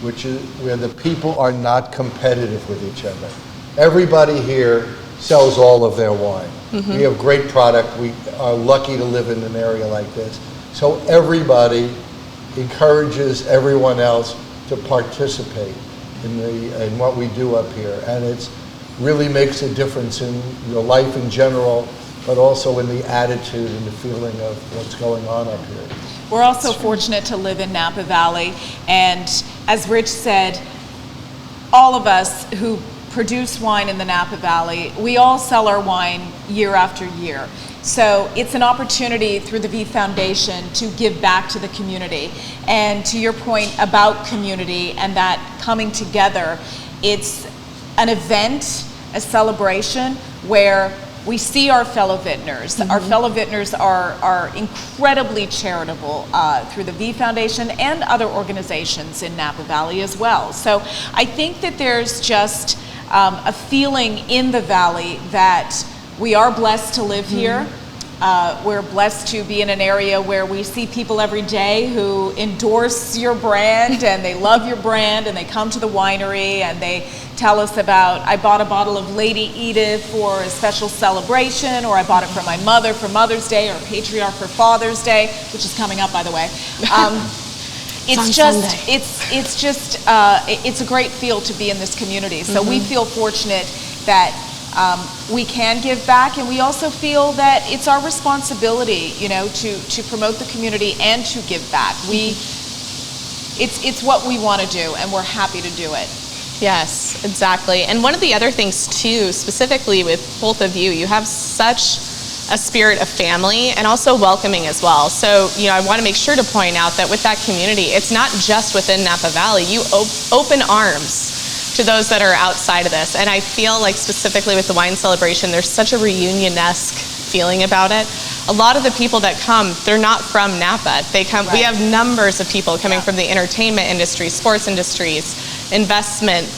which is where the people are not competitive with each other. Everybody here sells all of their wine. Mm-hmm. We have great product. We are lucky to live in an area like this. So everybody encourages everyone else to participate in what we do up here. And it really makes a difference in your life in general, but also in the attitude and the feeling of what's going on up here. We're also fortunate to live in Napa Valley, and as Rich said, all of us who produce wine in the Napa Valley. We all sell our wine year after year. So it's an opportunity through the V Foundation to give back to the community. And to your point about community and that coming together, it's an event, a celebration where we see our fellow vintners. Mm-hmm. Our fellow vintners are incredibly charitable through the V Foundation and other organizations in Napa Valley as well. So I think that there's just a feeling in the valley that we are blessed to live here. We're blessed to be in an area where we see people every day who endorse your brand and they love your brand and they come to the winery and they tell us about, I bought a bottle of Lady Edith for a special celebration, or I bought it for my mother for Mother's Day, or Patriarch for Father's Day, which is coming up, by the way. It's a great feel to be in this community. So we feel fortunate that we can give back, and we also feel that it's our responsibility, you know, to promote the community and to give back. It's what we want to do, and we're happy to do it. Yes, exactly. And one of the other things too, specifically with both of you, you have such a spirit of family and also welcoming as well. So, you know, I want to make sure to point out that with that community, it's not just within Napa Valley. You open arms to those that are outside of this. And I feel like specifically with the wine celebration, there's such a reunion-esque feeling about it. A lot of the people that come, they're not from Napa. They come. Right. We have numbers of people coming from the entertainment industry, sports industries, investment,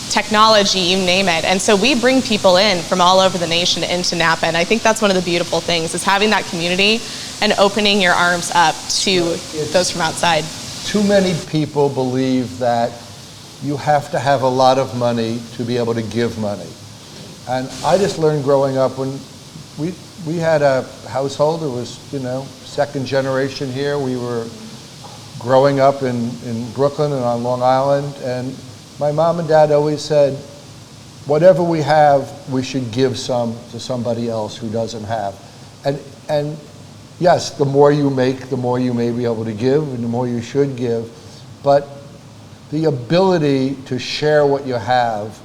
technology, you name it. And so we bring people in from all over the nation into Napa. And I think that's one of the beautiful things, is having that community and opening your arms up to those from outside. Too many people believe that you have to have a lot of money to be able to give money. And I just learned growing up, when we had a household, it was, you know, second generation here. We were growing up in Brooklyn and on Long Island, and my mom and dad always said, whatever we have, we should give some to somebody else who doesn't have. And yes, the more you make, the more you may be able to give, and the more you should give. But the ability to share what you have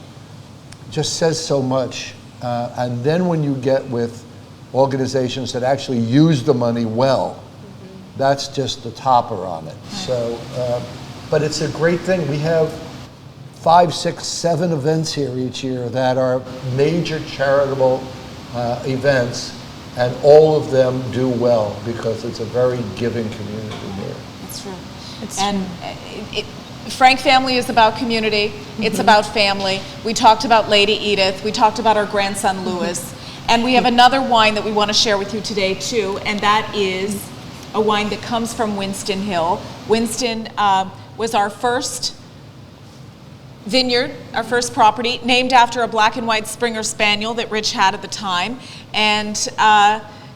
just says so much. And then when you get with organizations that actually use the money well, that's just the topper on it. So, but it's a great thing. We have 5, 6, 7 events here each year that are major charitable events, and all of them do well because it's a very giving community here. That's true. And Frank Family is about community. It's about family. We talked about Lady Edith. We talked about our grandson Louis. And we have another wine that we want to share with you today too, and that is a wine that comes from Winston Hill. Winston was our first vineyard, our first property, named after a black and white Springer Spaniel that Rich had at the time. And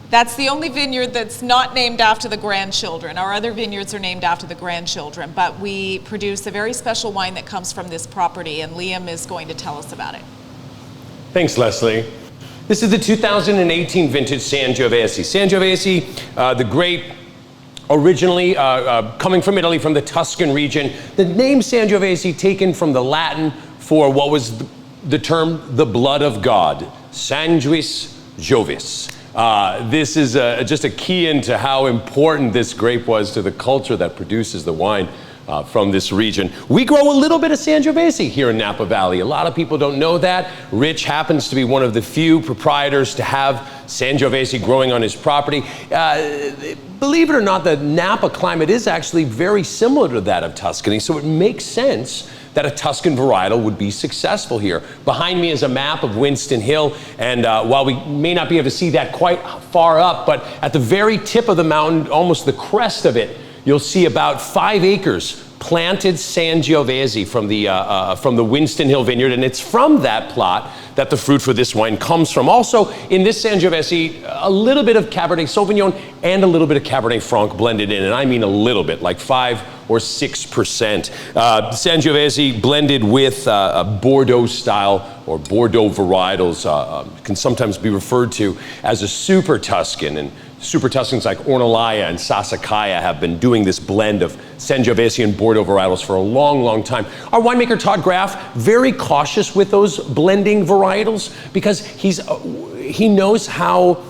that's the only vineyard that's not named after the grandchildren. Our other vineyards are named after the grandchildren, but we produce a very special wine that comes from this property, and Liam is going to tell us about it. Thanks, Leslie. This is the 2018 vintage Sangiovese. Sangiovese, the great, originally coming from Italy, from the Tuscan region. The name Sangiovese taken from the Latin for what was the term the blood of God, Sanguis Jovis. This is just a key into how important this grape was to the culture that produces the wine from this region. We grow a little bit of Sangiovese here in Napa Valley. A lot of people don't know that. Rich happens to be one of the few proprietors to have Sangiovese growing on his property. Believe it or not, the Napa climate is actually very similar to that of Tuscany, so it makes sense that a Tuscan varietal would be successful here. Behind me is a map of Winston Hill, and while we may not be able to see that quite far up, but at the very tip of the mountain, almost the crest of it, you'll see about 5 acres planted Sangiovese from the Winston Hill Vineyard, and it's from that plot that the fruit for this wine comes from. Also, in this Sangiovese, a little bit of Cabernet Sauvignon and a little bit of Cabernet Franc blended in, and I mean a little bit, like 5 or 6%. Sangiovese blended with Bordeaux style or Bordeaux varietals can sometimes be referred to as a super Tuscan, and Super Tuscans like Ornellaia and Sassicaia have been doing this blend of Sangiovese and Bordeaux varietals for a long, long time. Our winemaker, Todd Graff, very cautious with those blending varietals because he knows how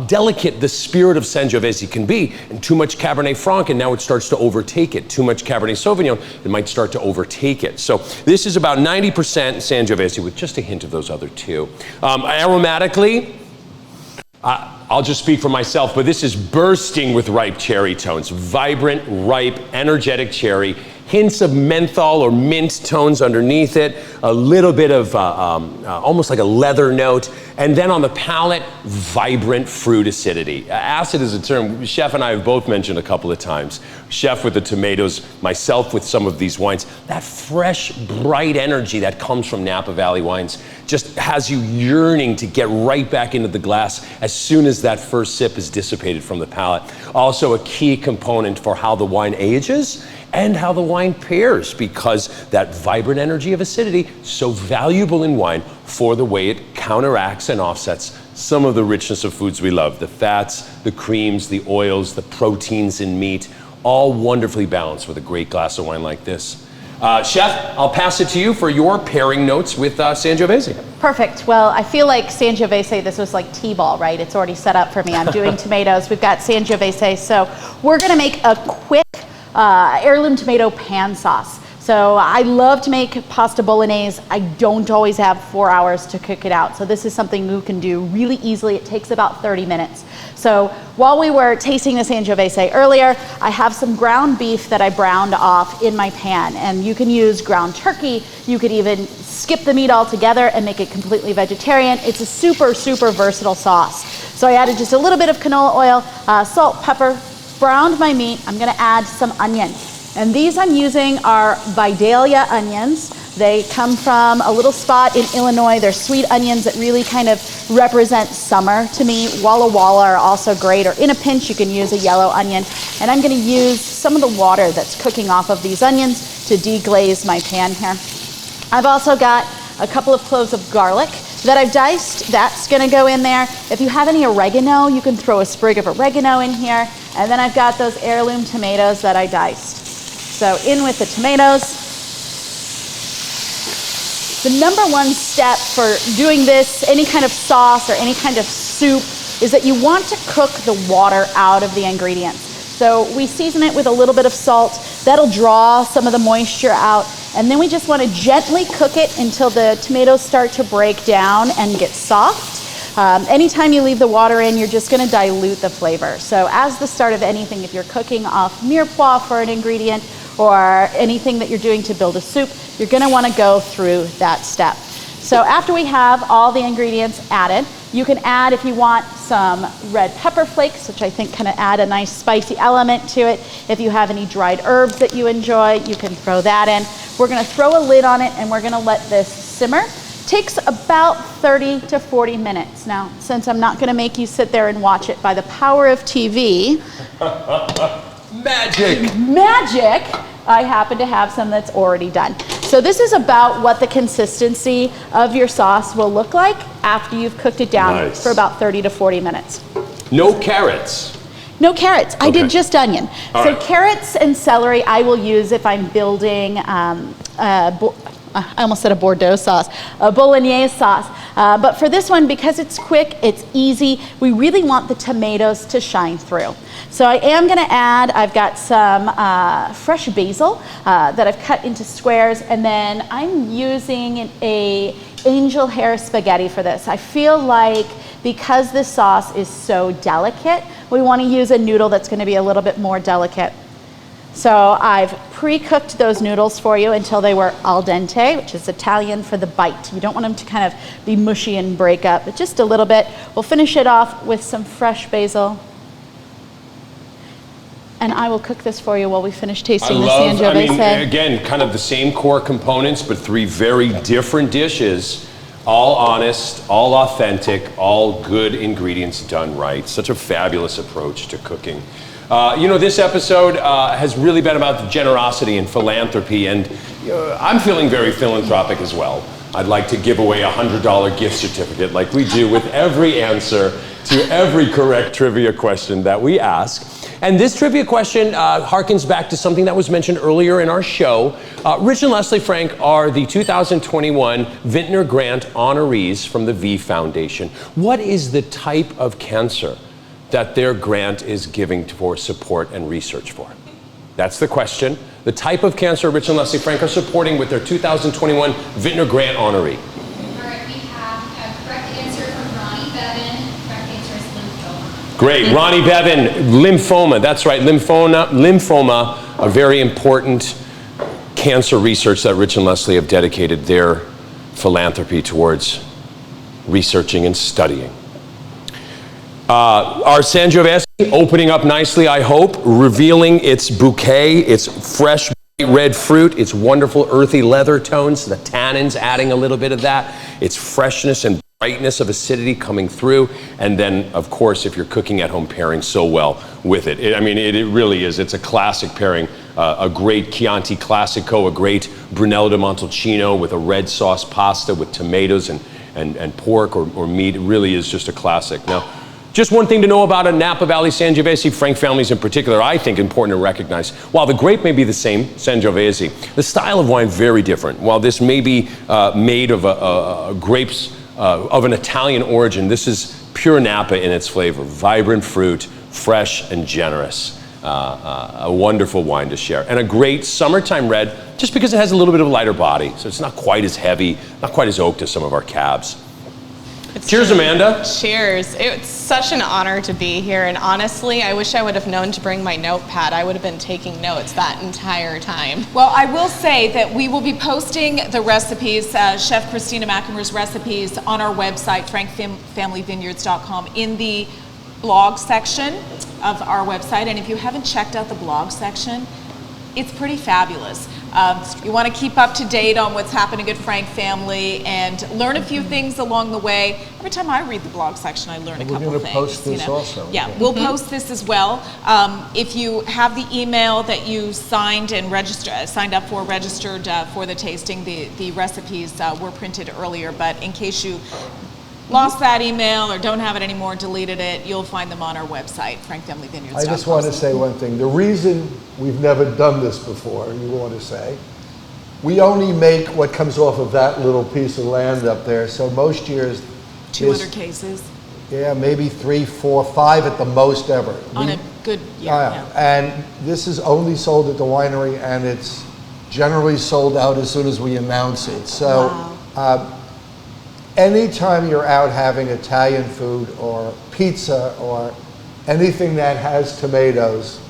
delicate the spirit of Sangiovese can be, and too much Cabernet Franc, and now it starts to overtake it. Too much Cabernet Sauvignon, it might start to overtake it. So this is about 90% Sangiovese with just a hint of those other two. Aromatically, I'll just speak for myself, but this is bursting with ripe cherry tones. Vibrant, ripe, energetic cherry. Hints of menthol or mint tones underneath it, a little bit of almost like a leather note, and then on the palate, vibrant fruit acidity. Acid is a term Chef and I have both mentioned a couple of times. Chef with the tomatoes, myself with some of these wines. That fresh, bright energy that comes from Napa Valley wines just has you yearning to get right back into the glass as soon as that first sip is dissipated from the palate. Also a key component for how the wine ages and how the wine pairs, because that vibrant energy of acidity, so valuable in wine for the way it counteracts and offsets some of the richness of foods we love. The fats, the creams, the oils, the proteins in meat, all wonderfully balanced with a great glass of wine like this. Chef, I'll pass it to you for your pairing notes with Sangiovese. Perfect. Well, I feel like Sangiovese, this was like T-ball, right? It's already set up for me. I'm doing tomatoes. We've got Sangiovese. So we're going to make a quick heirloom tomato pan sauce. So I love to make pasta bolognese. I don't always have 4 hours to cook it out. So this is something you can do really easily. It takes about 30 minutes. So while we were tasting the Sangiovese earlier, I have some ground beef that I browned off in my pan. And you can use ground turkey. You could even skip the meat altogether and make it completely vegetarian. It's a super, super versatile sauce. So I added just a little bit of canola oil, salt, pepper, browned my meat. I'm gonna add some onion. And these I'm using are Vidalia onions. They come from a little spot in Illinois. They're sweet onions that really kind of represent summer to me. Walla Walla are also great, or in a pinch you can use a yellow onion. And I'm gonna use some of the water that's cooking off of these onions to deglaze my pan here. I've also got a couple of cloves of garlic that I've diced. That's gonna go in there. If you have any oregano, you can throw a sprig of oregano in here. And then I've got those heirloom tomatoes that I diced. So in with the tomatoes. The number one step for doing this, any kind of sauce or any kind of soup, is that you want to cook the water out of the ingredients. So we season it with a little bit of salt. That'll draw some of the moisture out. And then we just want to gently cook it until the tomatoes start to break down and get soft. Anytime you leave the water in, you're just going to dilute the flavor. So as the start of anything, if you're cooking off mirepoix for an ingredient or anything that you're doing to build a soup, you're going to want to go through that step. So after we have all the ingredients added, you can add, if you want, some red pepper flakes, which I think kind of add a nice spicy element to it. If you have any dried herbs that you enjoy, you can throw that in. We're going to throw a lid on it and we're going to let this simmer. Takes about 30 to 40 minutes. Now, since I'm not going to make you sit there and watch it by the power of TV, magic, I happen to have some that's already done. So this is about what the consistency of your sauce will look like after you've cooked it down for about 30 to 40 minutes. No carrots. No carrots. I did just onion. All so right. Carrots and celery I will use if I'm building I almost said a Bordeaux sauce, a bolognese sauce. But for this one, because it's quick, it's easy, we really want the tomatoes to shine through. So I am gonna add, I've got some fresh basil that I've cut into squares, and then I'm using a angel hair spaghetti for this. I feel like because this sauce is so delicate, we wanna use a noodle that's gonna be a little bit more delicate. So I've pre-cooked those noodles for you until they were al dente, which is Italian for the bite. You don't want them to kind of be mushy and break up, but just a little bit. We'll finish it off with some fresh basil. And I will cook this for you while we finish tasting the Sangiovese. Again, kind of the same core components, but three very different dishes. All honest, all authentic, all good ingredients done right. Such a fabulous approach to cooking. This episode has really been about generosity and philanthropy, and I'm feeling very philanthropic as well. I'd like to give away a $100 gift certificate like we do with every answer to every correct trivia question that we ask. And this trivia question harkens back to something that was mentioned earlier in our show. Rich and Leslie Frank are the 2021 Vintner Grant Honorees from the V Foundation. What is the type of cancer that their grant is giving for support and research for? That's the question. The type of cancer Rich and Leslie Frank are supporting with their 2021 Vintner Grant Honoree. All right, we have a correct answer from Ronnie Bevan. Correct answer is lymphoma. Great, Ronnie Bevan, lymphoma, that's right, lymphoma, a very important cancer research that Rich and Leslie have dedicated their philanthropy towards researching and studying. Our Sangiovese opening up nicely, I hope, revealing its bouquet, its fresh red fruit, its wonderful earthy leather tones, the tannins adding a little bit of that, its freshness and brightness of acidity coming through, and then, of course, if you're cooking at home, pairing so well with it. It really is. It's a classic pairing. A great Chianti Classico, a great Brunello di Montalcino with a red sauce pasta with tomatoes and pork or meat. It really is just a classic. Now, just one thing to know about a Napa Valley Sangiovese, Frank families in particular, I think important to recognize. While the grape may be the same, Sangiovese, the style of wine very different. While this may be made of grapes of an Italian origin, this is pure Napa in its flavor. Vibrant fruit, fresh and generous. A wonderful wine to share. And a great summertime red, just because it has a little bit of a lighter body. So it's not quite as heavy, not quite as oaked as some of our cabs. Cheers, Amanda. Cheers. It's such an honor to be here, and honestly, I wish I would have known to bring my notepad. I would have been taking notes that entire time. Well, I will say that we will be posting the recipes, Chef Christina Machamer's recipes, on our website, frankfamilyvineyards.com, in the blog section of our website. And if you haven't checked out the blog section, it's pretty fabulous. You want to keep up to date on what's happening at Frank Family and learn a few things along the way. Every time I read the blog section, I learn a couple things. We're going to post this also. Yeah, we'll post this as well. If you have the email that you signed up for, registered for the tasting, the recipes were printed earlier, but in case you lost that email or don't have it anymore, deleted it, you'll find them on our website, frankfamilyvineyards.com. I just want to say one thing. The reason we've never done this before, you want to say, we only make what comes off of that little piece of land up there. So most years, 200 cases. Yeah, maybe 3, 4, 5 at the most ever. On a good year. And this is only sold at the winery, and it's generally sold out as soon as we announce it. So. Wow. Anytime you're out having Italian food or pizza or anything that has tomatoes,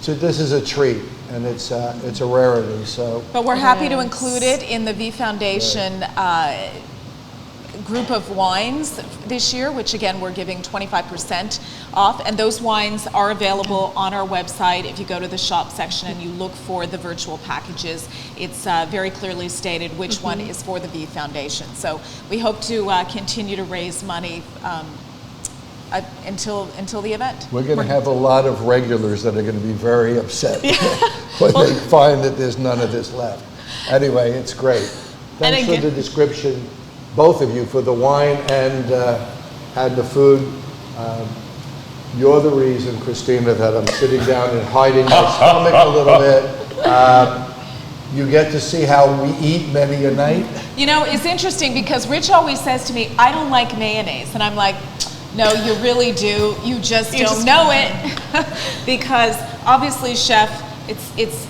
so this is a treat, and it's a rarity. So, but we're happy to include it in the V Foundation group of wines this year, which again we're giving 25% off, and those wines are available on our website. If you go to the shop section and you look for the virtual packages, it's very clearly stated which one is for the V Foundation. So we hope to continue to raise money until the event. We're going to have a lot of regulars that are going to be very upset when they find that there's none of this left. Anyway, it's great. Thanks for the description, both of you, for the wine and the food. You're the reason, Christina, that I'm sitting down and hiding my stomach a little bit. You get to see how we eat many a night. You know, it's interesting because Rich always says to me, I don't like mayonnaise. And I'm like, no, you really do. You just don't know it. Because obviously, Chef, it's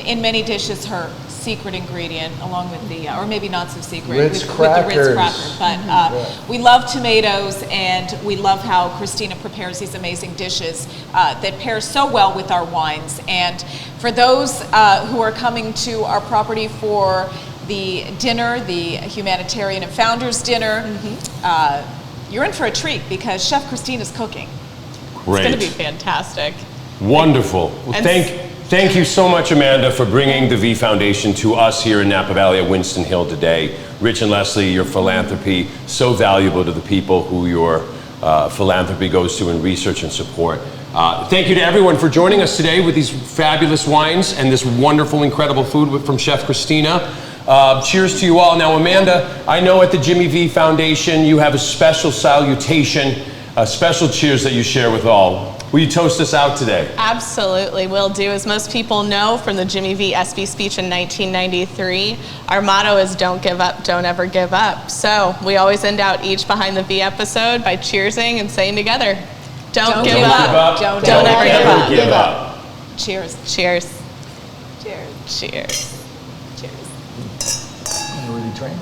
in many dishes her secret ingredient, along with the, or maybe not so secret, Ritz with the Ritz cracker. But we love tomatoes, and we love how Christina prepares these amazing dishes that pair so well with our wines. And for those who are coming to our property for the dinner, the humanitarian and founders dinner, you're in for a treat because Chef Christina's cooking. Great. It's going to be fantastic. Wonderful. Well, thank you so much, Amanda, for bringing the V Foundation to us here in Napa Valley at Winston Hill today. Rich and Leslie, your philanthropy, so valuable to the people who your philanthropy goes to in research and support. Thank you to everyone for joining us today with these fabulous wines and this wonderful, incredible food from Chef Christina. Cheers to you all. Now, Amanda, I know at the Jimmy V Foundation you have a special salutation, a special cheers that you share with all. Will you toast us out today? Absolutely, will do. As most people know from the Jimmy V SB speech in 1993, our motto is don't give up, don't ever give up. So we always end out each Behind the V episode by cheersing and saying together, don't give up. Don't ever give up. Cheers. Cheers. Cheers. Cheers. Cheers. You ready to train?